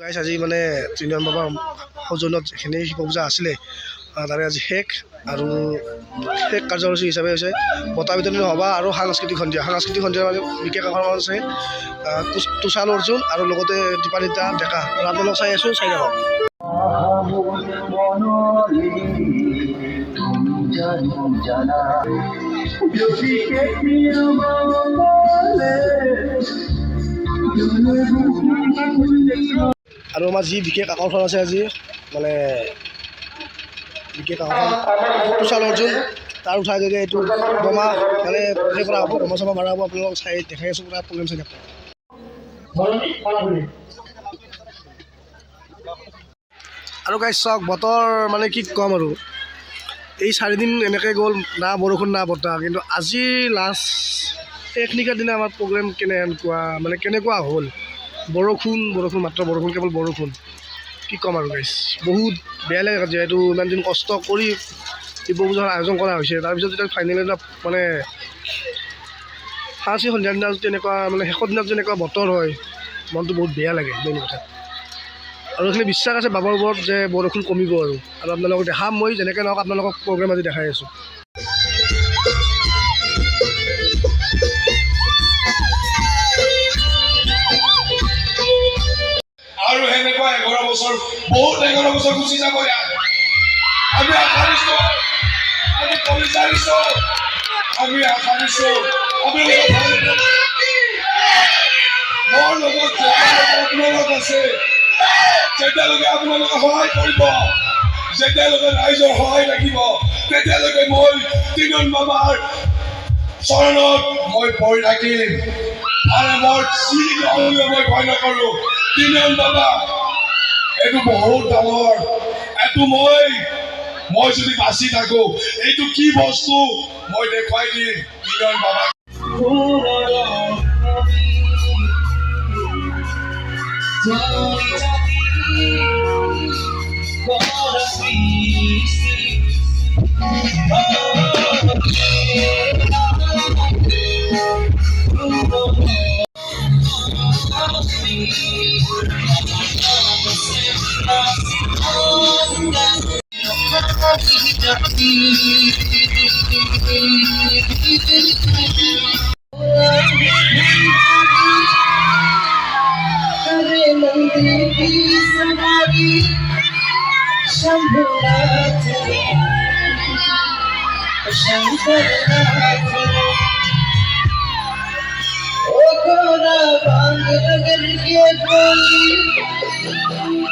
গাইছ আজি মানে তিনিজন বাবা সৌজন্যত যিখিনি শিৱ পূজা আছিলে তাৰে আজি শেষ আৰু শেষ কাৰ্যসূচী হিচাপে হৈছে বঁটা বিতৰণী সভা আৰু সাংস্কৃতিক সন্ধিয়া মানে বিশেষ আকৰ্ষণ আছে তুষাৰ অৰ্জুন আৰু লগতে দীপানিতা ডেকা আৰু আপোনালোক চাই আছোঁ চাই থাকক। আৰু আমাৰ যি বিশেষ আকৰ্ষণ আছে আজি মানে বিশেষ আকৰ্ষণ তুষাৰ অৰ্জুন তাৰ উঠাই যদি এইটো বোমা মানে সেই কৰা হ'ব, বোমা চমা মাৰা হ'ব। আপোনালোক চাই দেখাই আছোঁ পুৰা প্ৰগ্ৰেম চাই থাকক। আৰু গাইছ চাওক বতৰ মানে কি ক'ম আৰু এই 4 দিন এনেকৈ গ'ল, না বৰষুণ না বতাহ, কিন্তু আজি লাষ্ট শেষ নিশাৰ দিনা আমাৰ প্ৰগ্ৰেম কেনেকুৱা হ'ল। বৰষুণ মাত্ৰ বৰষুণ, কেৱল বৰষুণ। কি ক'ম আৰু গাইছ, বহুত বেয়া লাগে যিহেতু ইমান দিন কষ্ট কৰি শিৱ পূজাৰ আয়োজন কৰা হৈছে, তাৰপিছত যেতিয়া ফাইনেলি মানে সাংস্কৃতিক সন্ধিয়াৰ দিনা তেনেকুৱা মানে শেষৰ দিনত যেনেকুৱা বতৰ হয়, মনটো বহুত বেয়া লাগে মেইন কথা। আৰু এইখিনি বিশ্বাস আছে বাবাৰ ওপৰত যে বৰষুণ কমিব আৰু আপোনালোকক দেখাম মই যেনেকৈ নহওক আপোনালোকক প্ৰগ্ৰেম আজি দেখাই আছোঁ। আৰু সেনেকুৱা 11 বছৰ গুচি যাব ইয়াত। আমি আশা দিছোঁ, আমি বিচাৰিছোঁ, আমি আশা দিছোঁ মোৰ লগত আপোনালোক আছে, যেতিয়ালৈকে আপোনালোকে সহায় কৰিব, যেতিয়ালৈকে ৰাইজৰ সহায় থাকিব, তেতিয়ালৈকে মই তিনিজন বাবাৰ চৰণত মই পৰি থাকিম। আৰু মই মই ভয় নকৰোঁ। তিনিজন বাবা এইটো বহুত ডাঙৰ, এইটো মই যদি বাচি থাকোঁ এইটো কি বস্তু মই দেখুৱাই দিম তিনিজন বাবা।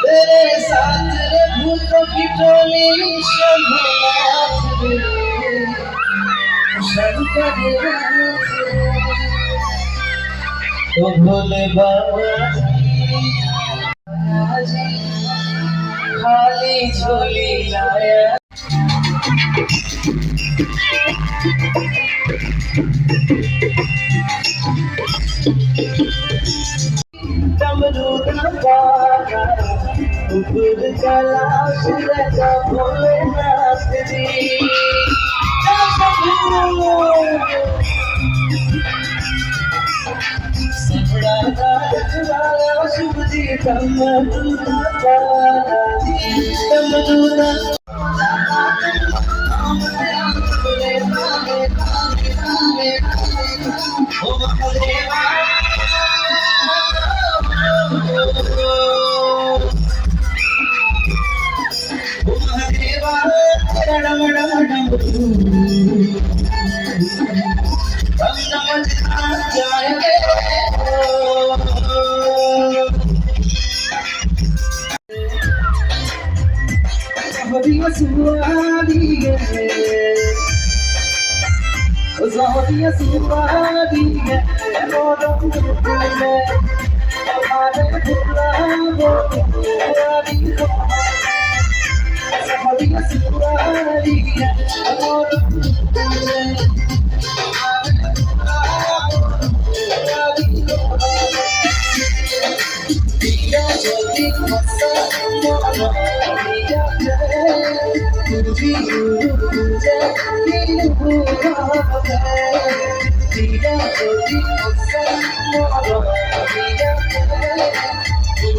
तेरे साथ रे भूतों की टोली शंकर तो भोले बाबा जी खाली झोली लाया। ऊपर कैलाश लगा भोलेनाथ जी सबड़ा राजवाला शुभ जी तमदूरा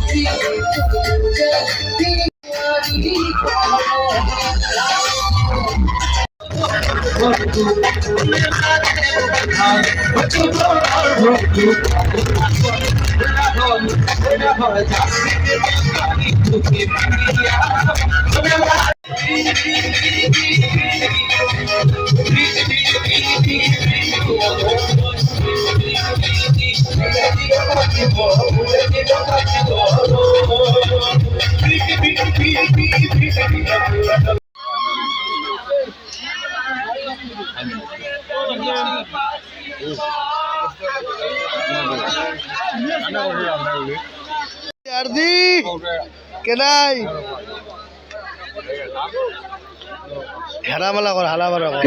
Tidak আরদি কেনাই হেরা মালা কর হালা মালা কর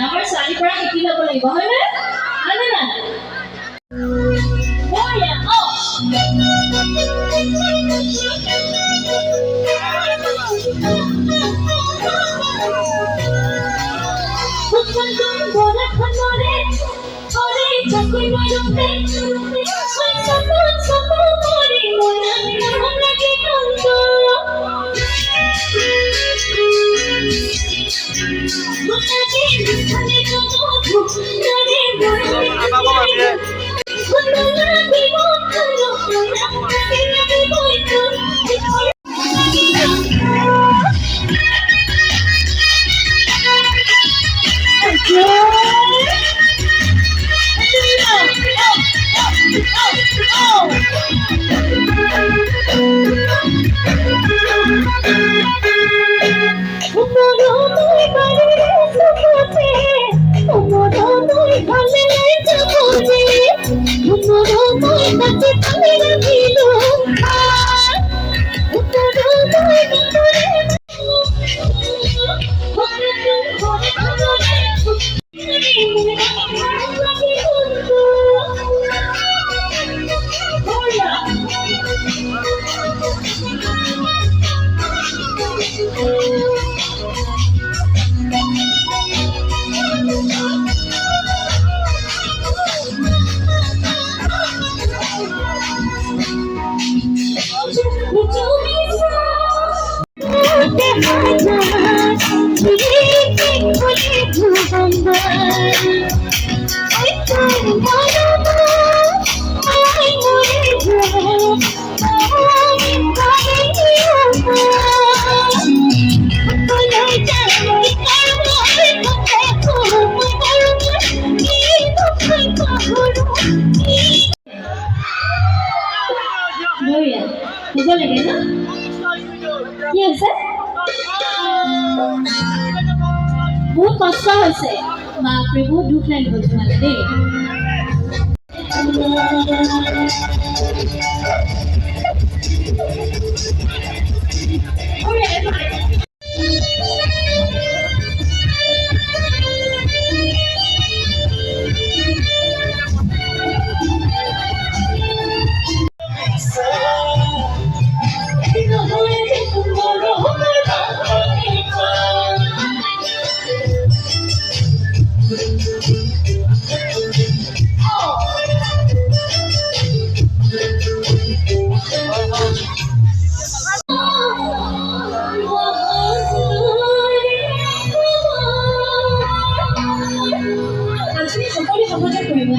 আমাৰ ছোৱালীৰ পৰা শিকি ল'ব লাগিব হয়নে? হয়নে নাই? বঢ়িয়া দিব লাগে ন কি হৈছে বহুত কষ্ট হৈছে বাপৰে বহুত দুখ লাগিব তোমালে দেই সকলো সমাজে কৰিব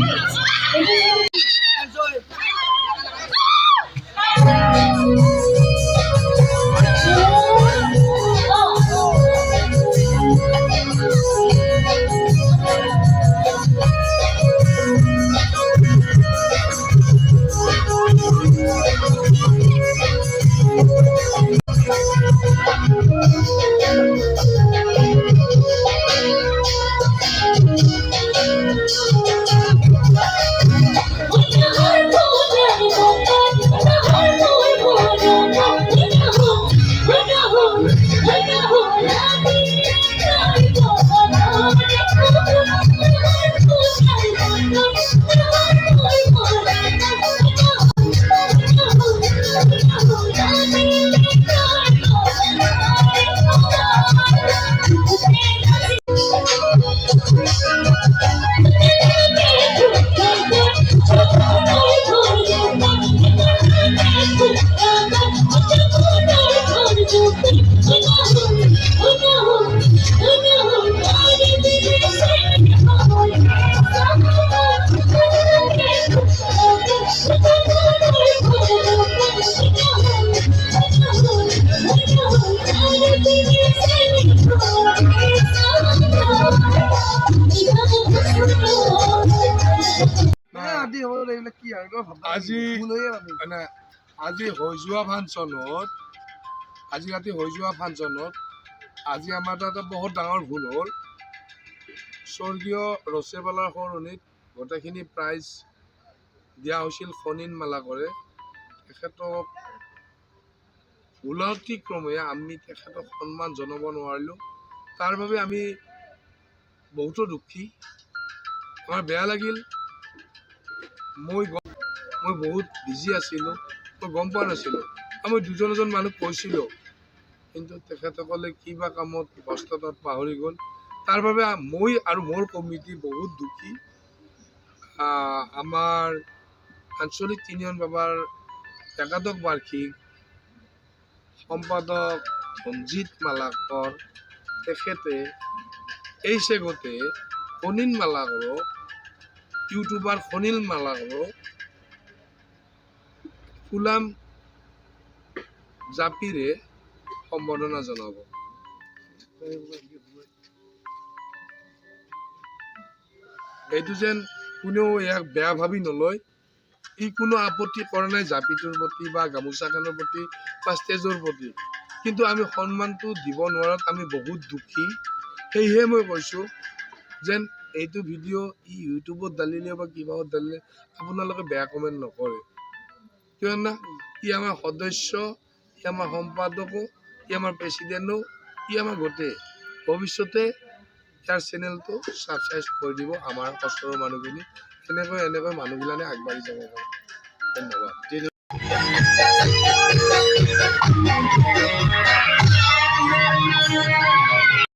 আদি হ'ব এইবিলাক কি আৰু আজি ভুল হৈয়ে ভাবো মানে আজি হৈ যোৱা ফাংচনত আজি আমাৰ তাতে বহুত ডাঙৰ ভুল হ'ল। স্বৰ্গীয় ৰচেবালাৰ সৰণীত গোটেইখিনি প্ৰাইজ দিয়া হৈছিল ফণীন মালাকৰে। তেখেতক ভুলতিক্ৰমে আমি তেখেতক সন্মান জনাব নোৱাৰিলোঁ। তাৰ বাবে আমি বহুতো দুখী। আমাৰ বেয়া লাগিল। মই বহুত বিজি আছিলোঁ, মই গম পোৱা নাছিলোঁ। মই দুজন এজন মানুহ কৈছিলোঁ, কিন্তু তেখেতসকলে কিবা কামত ব্যস্ততাত পাহৰি গ'ল। তাৰ বাবে মই আৰু মোৰ কমিটি বহুত দুখী। আমাৰ আঞ্চলিক তিনিয়ন বাবাৰ একাদশ বাৰ্ষিক সম্পাদক ৰঞ্জিত মালাকৰ তেখেতে এই চেগতে ফণীন মালাকৰক, ইউটিউবাৰ ফণীন মালাকৰক ফুলাম জাপিৰে সম্বৰ্ধনা জনাব। এইটো যেন কোনেও ইয়াক বেয়া ভাবি নলয়। ই কোনো আপত্তি কৰা নাই জাপিটোৰ প্ৰতি বা গামোচাখনৰ প্ৰতি বা ষ্টেজৰ প্ৰতি, কিন্তু আমি সন্মানটো দিব নোৱাৰাত আমি বহুত দুখী। সেয়েহে মই কৈছোঁ যেন এইটো ভিডিঅ' ইউটিউবত ডালিলে বা কিবাহত ডালিলে আপোনালোকে বেয়া কমেণ্ট নকৰে, কিয়নো ই আমাৰ সদস্য, ই আমাৰ সম্পাদকো, ই আমাৰ প্ৰেচিডেণ্টো, ই আমাৰ গোটেই। ভৱিষ্যতে ইয়াৰ চেনেলটো ছাবস্ক্ৰাইব কৰি দিব আমাৰ ওচৰৰ মানুহখিনি। এনেকৈ মানুহবিলাকে আগবাঢ়ি যাব পাৰে। ধন্যবাদ।